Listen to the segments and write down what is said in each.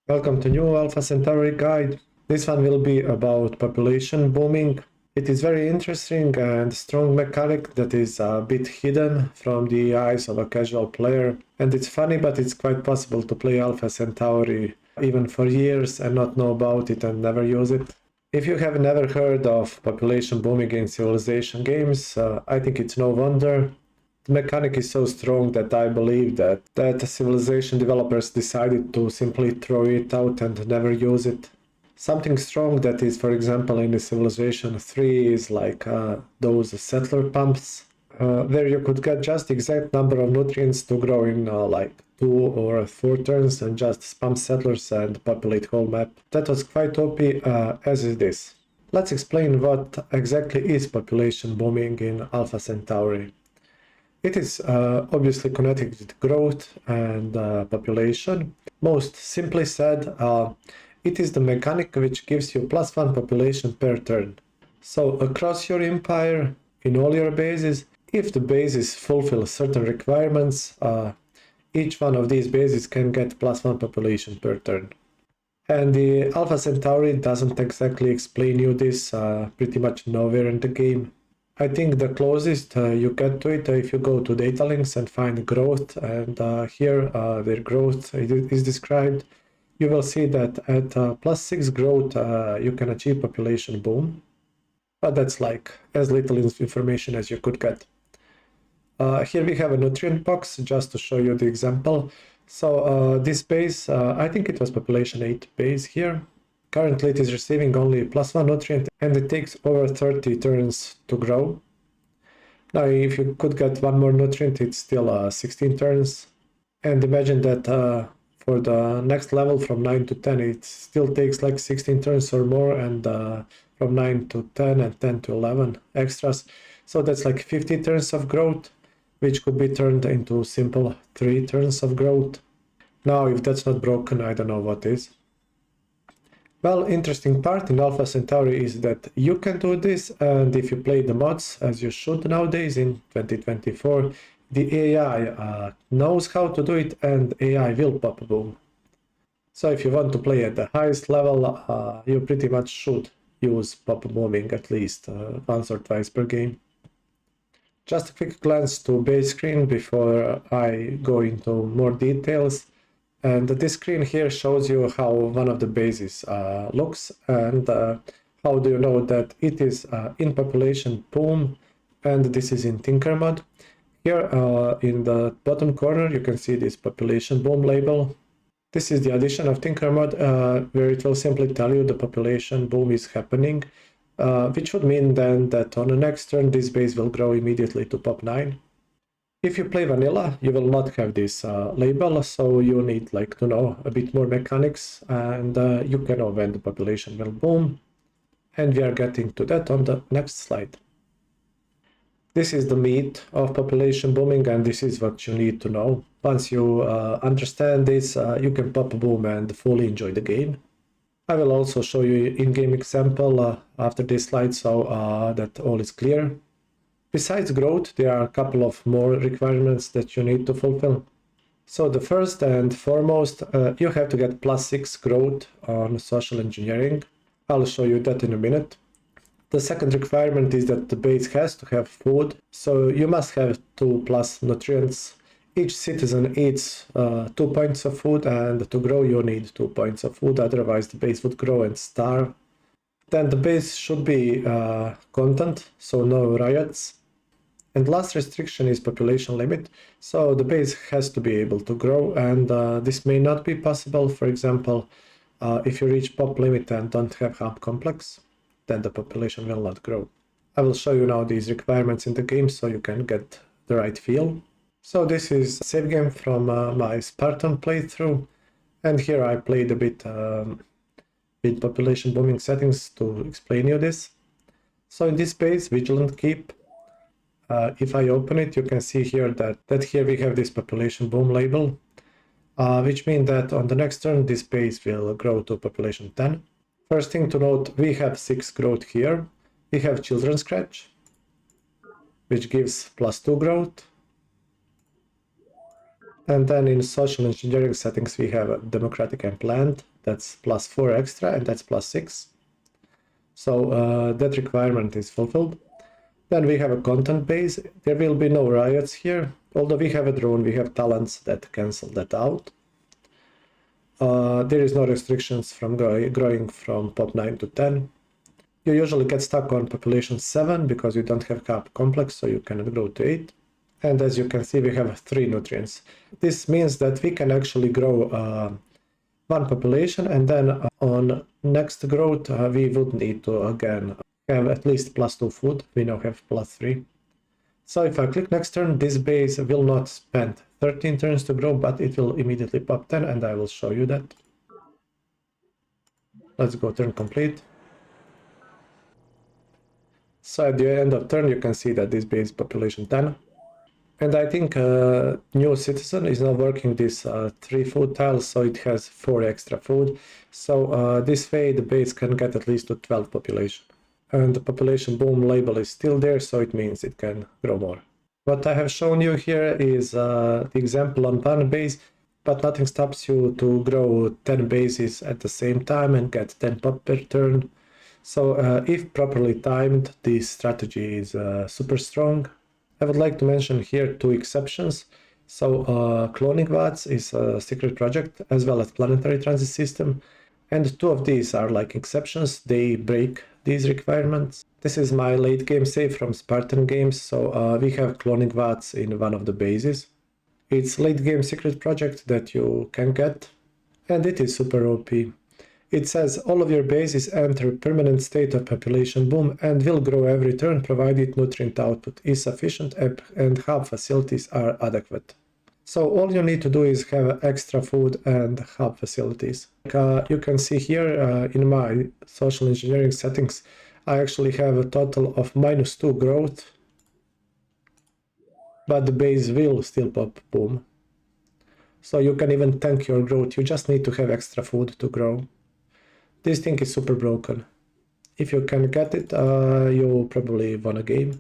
Welcome to new Alpha Centauri guide. This one will be about population booming. It is very interesting and strong mechanic that is a bit hidden from the eyes of a casual player. And it's funny, but it's quite possible to play Alpha Centauri even for years and not know about it and never use it. If you have never heard of population booming in civilization games, I think it's no wonder. The mechanic is so strong that I believe that civilization developers decided to simply throw it out and never use it. Something strong that is, for example, in the Civilization 3 is like those settler pumps, where you could get just exact number of nutrients to grow in like 2 or 4 turns and just spam settlers and populate whole map. That was quite OP as it is. Let's explain what exactly is population booming in Alpha Centauri. It is obviously connected with growth and population. Most simply said, it is the mechanic which gives you +1 population per turn. So across your empire, in all your bases, if the bases fulfill certain requirements, each one of these bases can get +1 population per turn. And the Alpha Centauri doesn't exactly explain you this pretty much nowhere in the game. I think the closest you get to it if you go to data links and find growth, and here their growth is described. You will see that at +6 growth you can achieve population boom, but that's like as little information as you could get. Here we have a nutrient box just to show you the example. So this base, I think it was population 8 base here. Currently it is receiving only +1 nutrient and it takes over 30 turns to grow. Now if you could get one more nutrient, it's still 16 turns. And imagine that for the next level from 9 to 10 it still takes like 16 turns or more, and from 9 to 10 and 10 to 11 extras. So that's like 50 turns of growth, which could be turned into simple 3 turns of growth. Now if that's not broken, I don't know what is. Well, interesting part in Alpha Centauri is that you can do this, and if you play the mods, as you should nowadays in 2024, the AI knows how to do it and AI will pop boom. So if you want to play at the highest level, you pretty much should use pop booming at least once or twice per game. Just a quick glance to base screen before I go into more details. And this screen here shows you how one of the bases looks, and how do you know that it is in population boom and this is in Tinker mode. Here in the bottom corner you can see this population boom label. This is the addition of Tinker mode, where it will simply tell you the population boom is happening, which would mean then that on the next turn this base will grow immediately to pop 9. If you play vanilla, you will not have this label, so you need like to know a bit more mechanics, and you can know when the population will boom. And we are getting to that on the next slide. This is the meat of population booming, and this is what you need to know. Once you understand this, you can pop boom and fully enjoy the game. I will also show you in-game example after this slide, so that all is clear. Besides growth, there are a couple of more requirements that you need to fulfill. So the first and foremost, you have to get +6 growth on social engineering. I'll show you that in a minute. The second requirement is that the base has to have food, so you must have 2+ nutrients. Each citizen eats 2 points of food, and to grow you need 2 points of food, otherwise the base would grow and starve. Then the base should be content, so no riots. And last restriction is population limit, so the base has to be able to grow, and this may not be possible. For example, if you reach pop limit and don't have hub complex, then the population will not grow. I will show you now these requirements in the game so you can get the right feel. So this is a save game from my Spartan playthrough, and here I played a bit with population booming settings to explain you this. So in this base, Vigilant Keep, if I open it, you can see here that here we have this population boom label, which means that on the next turn this base will grow to population 10. First thing to note, we have 6 growth here. We have Children Scratch, which gives +2 growth. And then in social engineering settings we have democratic and planned, That's plus 4 extra, and that's plus 6. So that requirement is fulfilled. Then we have a content base. There will be no riots here. Although we have a drone, we have talents that cancel that out. There is no restrictions from growing from pop 9 to 10. You usually get stuck on population 7 because you don't have cap complex, so you cannot grow to 8. And as you can see, we have 3 nutrients. This means that we can actually grow one population, and then on next growth, we would need to again have at least plus 2 food. We now have plus 3. So if I click next turn, this base will not spend 13 turns to grow, but it will immediately pop 10, and I will show you that. Let's go turn complete. So at the end of turn, you can see that this base population 10. And I think new citizen is now working this 3 food tiles, so it has 4 extra food. So this way the base can get at least to 12 population. And the population boom label is still there, so it means it can grow more. What I have shown you here is the example on one base, but nothing stops you to grow 10 bases at the same time and get 10 pop per turn. So if properly timed, this strategy is super strong. I would like to mention here 2 exceptions. So cloning Vats is a secret project, as well as Planetary transit system. And 2 of these are like exceptions. They break these requirements. This is my late game save from Spartan Games. So we have cloning Vats in one of the bases. It's late game secret project that you can get. And it is super OP. It says all of your bases enter permanent state of population boom and will grow every turn provided nutrient output is sufficient and hub facilities are adequate. So all you need to do is have extra food and hub facilities. You can see here in my social engineering settings, I actually have a total of -2 growth, but the base will still pop boom. So you can even tank your growth, you just need to have extra food to grow. This thing is super broken. If you can get it, you probably won a game.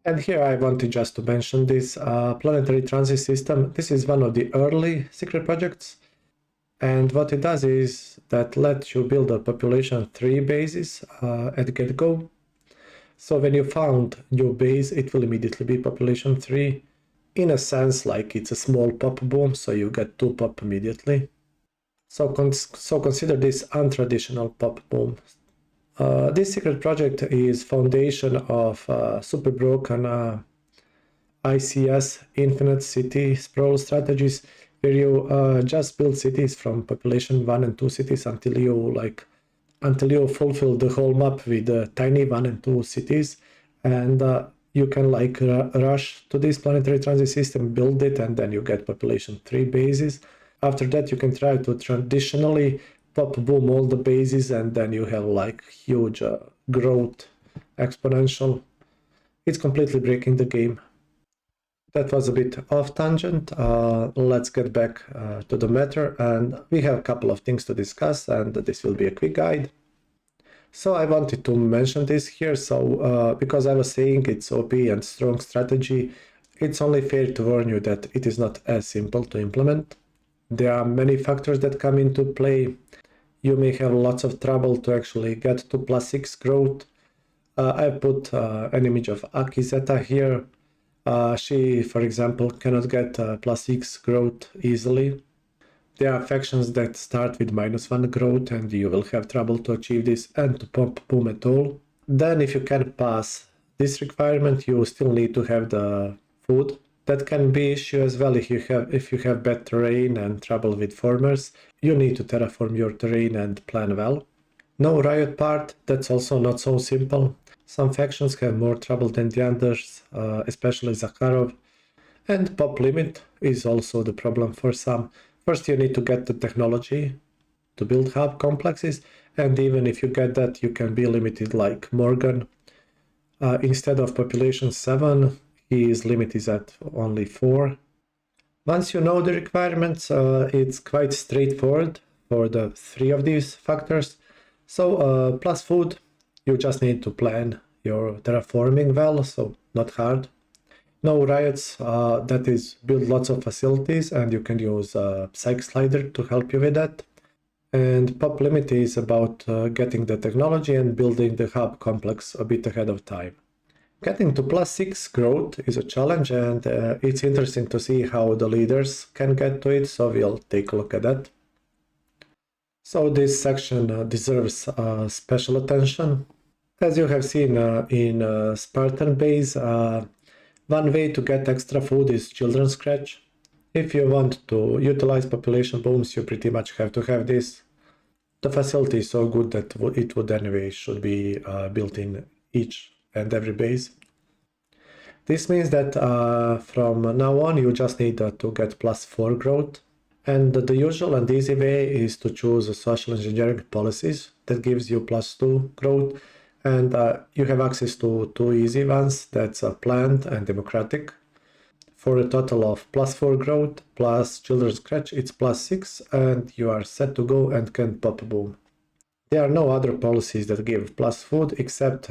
And here I wanted just to mention this Planetary transit system. This is one of the early secret projects. And what it does is that lets you build a population 3 bases at get-go. So when you found new base, it will immediately be population 3. In a sense, like it's a small pop boom, so you get 2 pop immediately. So consider this untraditional pop boom. This secret project is foundation of super broken ICS infinite city sprawl strategies, where you just build cities from population 1 and 2 cities until you fulfill the whole map with tiny 1 and 2 cities, and you can rush to this planetary transit system, build it, and then you get population 3 bases. After that, you can try to traditionally pop boom all the bases, and then you have huge growth exponential. It's completely breaking the game. That was a bit off tangent. Let's get back to the matter, and we have a couple of things to discuss, and this will be a quick guide. So I wanted to mention this here, because I was saying it's OP and strong strategy, it's only fair to warn you that it is not as simple to implement. There are many factors that come into play. You may have lots of trouble to actually get to +6 growth. I put an image of Aki Zeta here. She, for example, cannot get +6 growth easily. There are factions that start with -1 growth, and you will have trouble to achieve this and to pop boom at all. Then if you can pass this requirement, you still need to have the food. That can be issue as well if you have bad terrain and trouble with formers. You need to terraform your terrain and plan well. No riot part, that's also not so simple. Some factions have more trouble than the others, especially Zacharov. And pop limit is also the problem for some. First you need to get the technology to build hub complexes, and even if you get that, you can be limited like Morgan. Instead of population 7, his limit is at only 4. Once you know the requirements, it's quite straightforward for the 3 of these factors. So plus food, you just need to plan your terraforming well, so not hard. No riots, that is build lots of facilities, and you can use Psych Slider to help you with that. And pop limit is about getting the technology and building the hub complex a bit ahead of time. Getting to +6 growth is a challenge, and it's interesting to see how the leaders can get to it, so we'll take a look at that. So this section deserves special attention. As you have seen in Spartan base, one way to get extra food is children scratch. If you want to utilize population booms, you pretty much have to have this. The facility is so good that it would anyway should be built in each and every base. This means that from now on you just need to get +4 growth. And the usual and easy way is to choose social engineering policies that gives you +2 growth. And you have access to two easy ones, that's planned and democratic. For a total of +4 growth plus children's scratch, it's +6, and you are set to go and can pop boom. There are no other policies that give +food except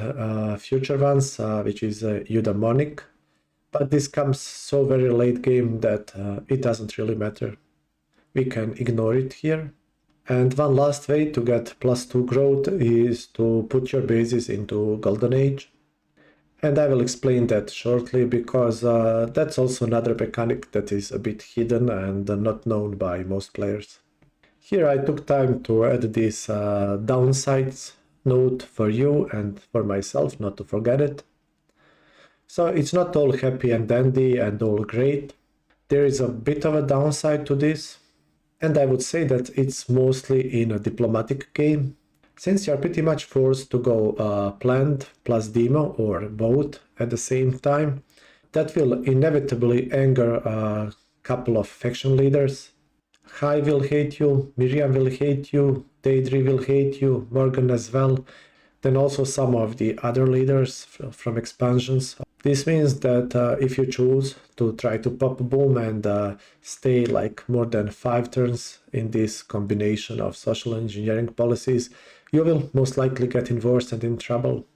future ones, which is eudaimonic, but this comes so very late game that it doesn't really matter. We can ignore it here. And one last way to get +2 growth is to put your bases into Golden Age. And I will explain that shortly, because that's also another mechanic that is a bit hidden and not known by most players. Here I took time to add this downsides note for you and for myself, not to forget it. So it's not all happy and dandy and all great. There is a bit of a downside to this, and I would say that it's mostly in a diplomatic game. Since you're pretty much forced to go planned plus demo or both at the same time, that will inevitably anger a couple of faction leaders. Hai will hate you, Miriam will hate you, Deidre will hate you, Morgan as well, then also some of the other leaders from expansions. This means that if you choose to try to pop boom and stay like more than 5 turns in this combination of social engineering policies, you will most likely get involved and in trouble.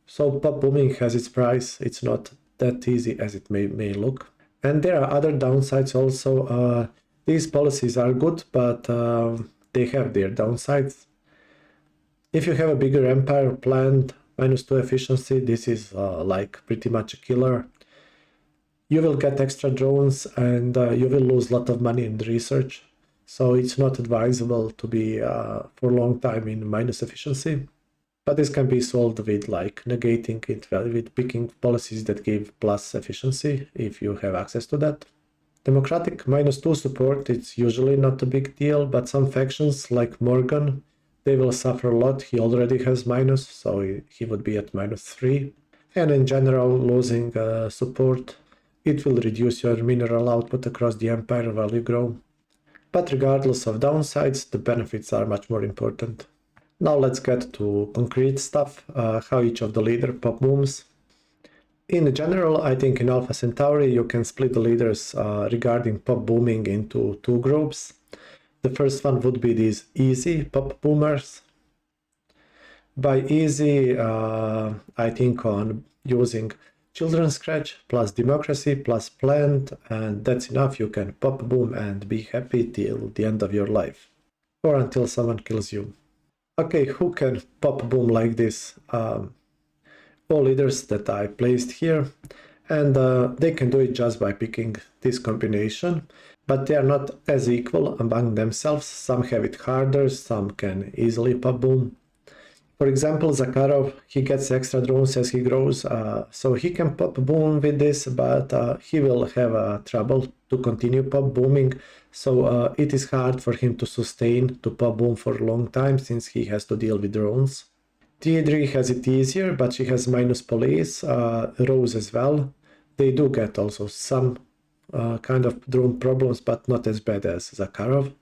So pop booming has its price. It's not that easy as it may look. And there are other downsides also. These policies are good, but they have their downsides. If you have a bigger empire planned, -2 efficiency, this is like pretty much a killer. You will get extra drones and you will lose a lot of money in research. So it's not advisable to be for a long time in minus efficiency. But this can be solved with like negating it, with picking policies that give plus efficiency if you have access to that. Democratic -2 support, it's usually not a big deal, but some factions like Morgan, they will suffer a lot. He already has minus, so he would be at -3. And in general, losing support, it will reduce your mineral output across the empire while you grow. But regardless of downsides, the benefits are much more important. Now let's get to concrete stuff, how each of the leader pop booms. In general, I think in Alpha Centauri you can split the leaders regarding pop booming into 2 groups. The first one would be these easy pop boomers. By easy, I think on using children's scratch plus democracy plus planned, and that's enough. You can pop boom and be happy till the end of your life, or until someone kills you. Okay, who can pop boom like this? All leaders that I placed here, and they can do it just by picking this combination, but they are not as equal among themselves. Some have it harder, some can easily pop boom. For example, Zacharov, he gets extra drones as he grows, so he can pop boom with this, but he will have trouble to continue pop booming, so it is hard for him to sustain to pop boom for a long time since he has to deal with drones. Deidre has it easier, but she has minus police, Rose as well. They do get also some kind of drone problems, but not as bad as Zacharov.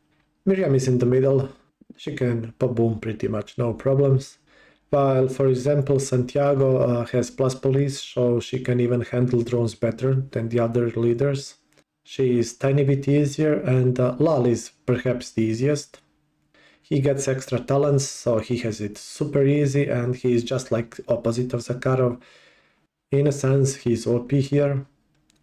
Miriam is in the middle. She can pop boom pretty much no problems. While, for example, Santiago has plus police, so she can even handle drones better than the other leaders. She is tiny bit easier, and Lal is perhaps the easiest. He gets extra talents, so he has it super easy, and he is just like opposite of Zacharov. In a sense, he's OP here.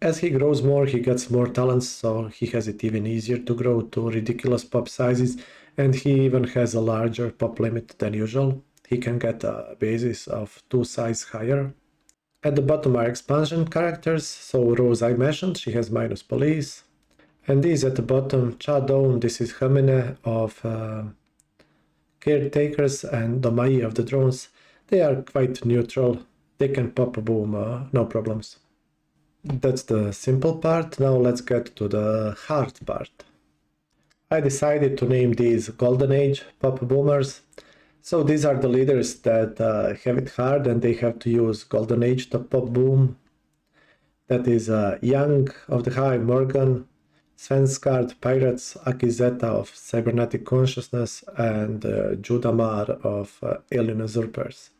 As he grows more, he gets more talents, so he has it even easier to grow to ridiculous pop sizes, And he even has a larger pop limit than usual. He can get bases of 2 size higher. At the bottom are expansion characters, so Rose I mentioned, she has minus police. And these at the bottom, Chadon, this is Hamine of caretakers, and Domai of the drones. They are quite neutral, they can pop a boom, no problems. That's the simple part. Now let's get to the hard part. I decided to name these Golden Age pop boomers. So these are the leaders that have it hard and they have to use Golden Age to pop boom. That is Young of the High Morgan, Svenskard Pirates, Akizeta of Cybernetic Consciousness, and Judamar of Alien Usurpers.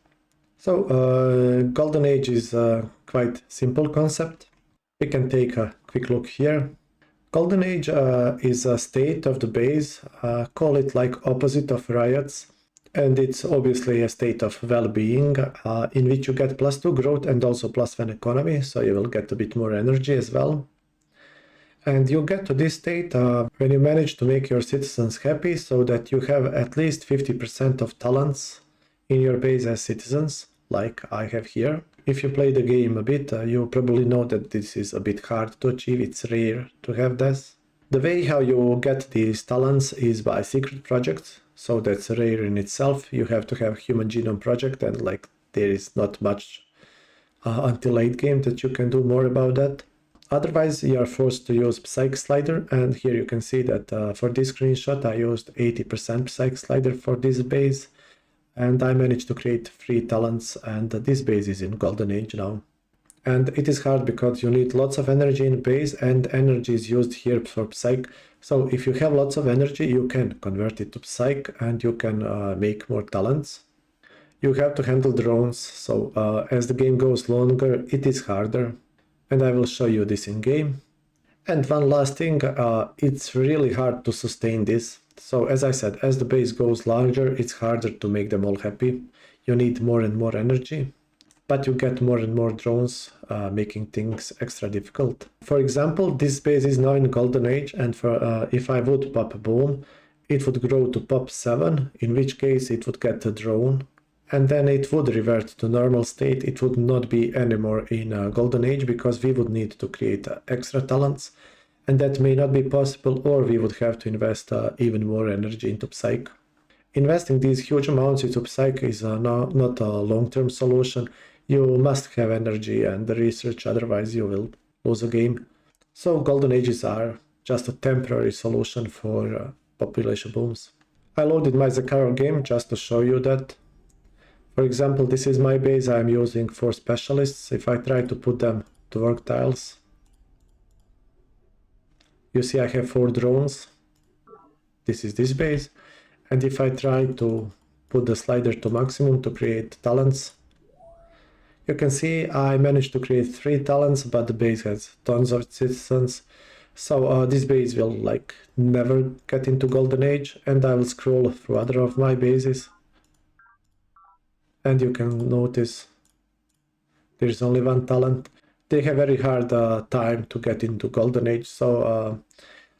So Golden Age is a quite simple concept. We can take a quick look here. Golden Age is a state of the base, call it like opposite of riots, and it's obviously a state of well-being in which you get +2 growth and also +1 economy, so you will get a bit more energy as well. And you get to this state when you manage to make your citizens happy so that you have at least 50% of talents in your base as citizens, like I have here. If you play the game a bit, you probably know that this is a bit hard to achieve, it's rare to have this. The way how you get these talents is by secret projects, so that's rare in itself. You have to have Human Genome Project, and like there is not much until late game that you can do more about that. Otherwise, you are forced to use Psych Slider, and here you can see that for this screenshot I used 80% Psych Slider for this base, and I managed to create 3 talents, and this base is in Golden Age now. And it is hard because you need lots of energy in base, and energy is used here for Psych. So if you have lots of energy, you can convert it to Psych, and you can make more talents. You have to handle drones, so as the game goes longer, it is harder. And I will show you this in game. And one last thing, it's really hard to sustain this. So as I said, as the base goes larger, it's harder to make them all happy. You need more and more energy, but you get more and more drones, making things extra difficult. For example, this base is now in Golden Age, and for if I would pop a boom, it would grow to pop 7, in which case it would get a drone, and then it would revert to normal state. It would not be anymore in Golden Age because we would need to create extra talents, and that may not be possible, or we would have to invest even more energy into Psych. Investing these huge amounts into Psych is not a long-term solution. You must have energy and research, otherwise you will lose a game. So Golden Ages are just a temporary solution for population booms. I loaded my Zacharov game just to show you that. For example, this is my base. I'm using 4 specialists. If I try to put them to work tiles, you see I have 4 drones. This is this base. And if I try to put the slider to maximum to create talents, you can see I managed to create 3 talents, but the base has tons of citizens. So this base will like never get into Golden Age, and I will scroll through other of my bases. And you can notice there's only 1 talent. They have very hard time to get into Golden Age, so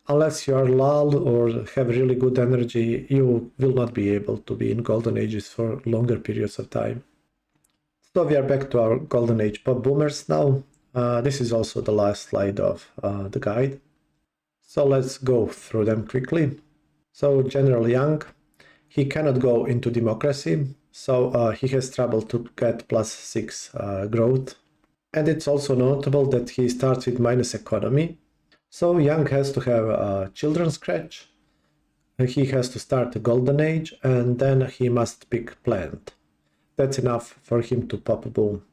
unless you are lull or have really good energy, you will not be able to be in Golden Ages for longer periods of time. So we are back to our Golden Age pop boomers now. This is also the last slide of the guide. So let's go through them quickly. So General Young, he cannot go into democracy, so he has trouble to get +6 growth. And it's also notable that he starts with minus economy. So Young has to have Children's Scratch, he has to start the Golden Age, and then he must pick Plant. That's enough for him to pop a boom.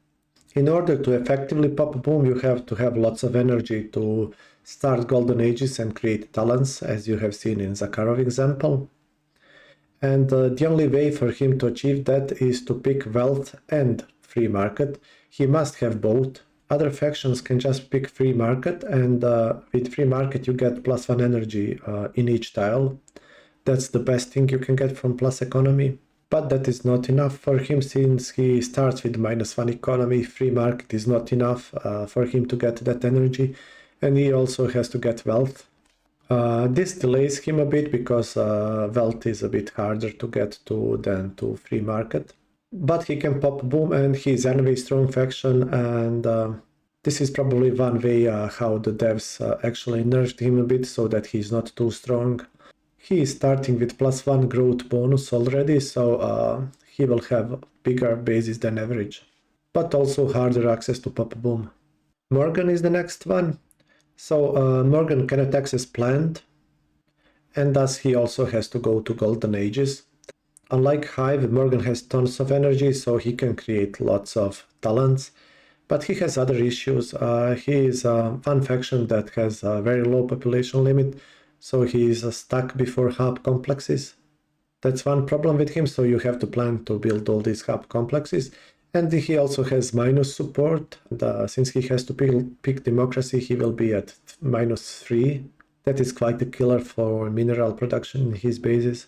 In order to effectively pop a boom, you have to have lots of energy to start Golden Ages and create talents, as you have seen in Zacharov example. And the only way for him to achieve that is to pick wealth and free market. He must have both. Other factions can just pick free market, and with free market you get +1 energy in each tile. That's the best thing you can get from plus economy. But that is not enough for him, since he starts with -1 economy. Free market is not enough for him to get that energy, and he also has to get wealth. This delays him a bit because Velt is a bit harder to get to than to free market. But he can pop boom and he's enemy strong faction, and this is probably one way how the devs actually nerfed him a bit so that he's not too strong. He is starting with +1 growth bonus already, so he will have bigger bases than average, but also harder access to pop boom. Morgan is the next one. So Morgan cannot access plant, and thus he also has to go to golden ages. Unlike Hive, Morgan has tons of energy, so he can create lots of talents, but he has other issues. He is one faction that has a very low population limit, so he is stuck before hub complexes. That's one problem with him, so you have to plan to build all these hub complexes. And he also has minus support, and since he has to pick democracy, he will be at -3. That is quite a killer for mineral production in his bases.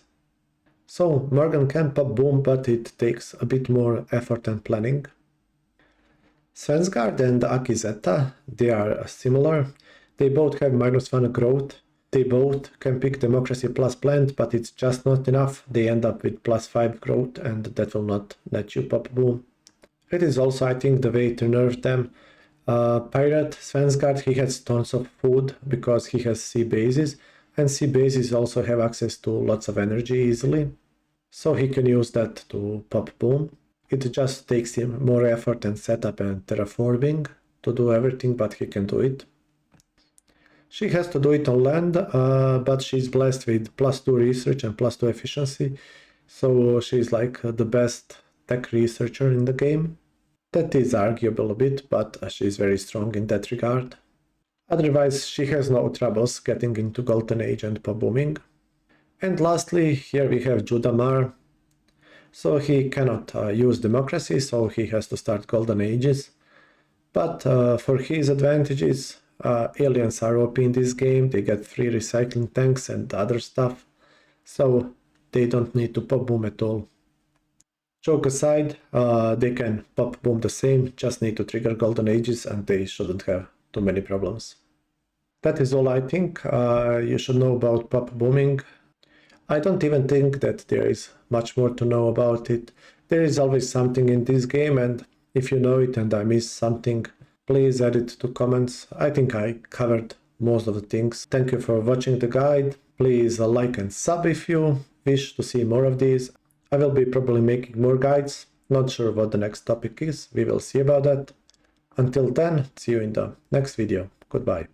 So Morgan can pop boom, but it takes a bit more effort and planning. Svensgaard and Akizeta, they are similar. They both have -1 growth. They both can pick democracy plus plant, but it's just not enough. They end up with +5 growth, and that will not let you pop boom. It is also, I think, the way to nerf them. Pirate Svensgaard, he has tons of food because he has C bases, and C bases also have access to lots of energy easily, so he can use that to pop boom. It just takes him more effort and setup and terraforming to do everything, but he can do it. She has to do it on land, but she's blessed with +2 research and +2 efficiency, so she's like the best tech researcher in the game. That is arguable a bit, but she's very strong in that regard. Otherwise, she has no troubles getting into Golden Age and pop booming. And lastly, here we have Judamar. So he cannot use democracy, so he has to start Golden Ages. But for his advantages, aliens are OP in this game, they get free recycling tanks and other stuff, so they don't need to pop boom at all. Joke aside, they can pop boom the same, just need to trigger Golden Ages and they shouldn't have too many problems. That is all I think you should know about pop booming. I don't even think that there is much more to know about it. There is always something in this game, and if you know it and I missed something, please add it to comments. I think I covered most of the things. Thank you for watching the guide. Please like and sub if you wish to see more of these. I will be probably making more guides. Not sure what the next topic is. We will see about that. Until then, see you in the next video. Goodbye.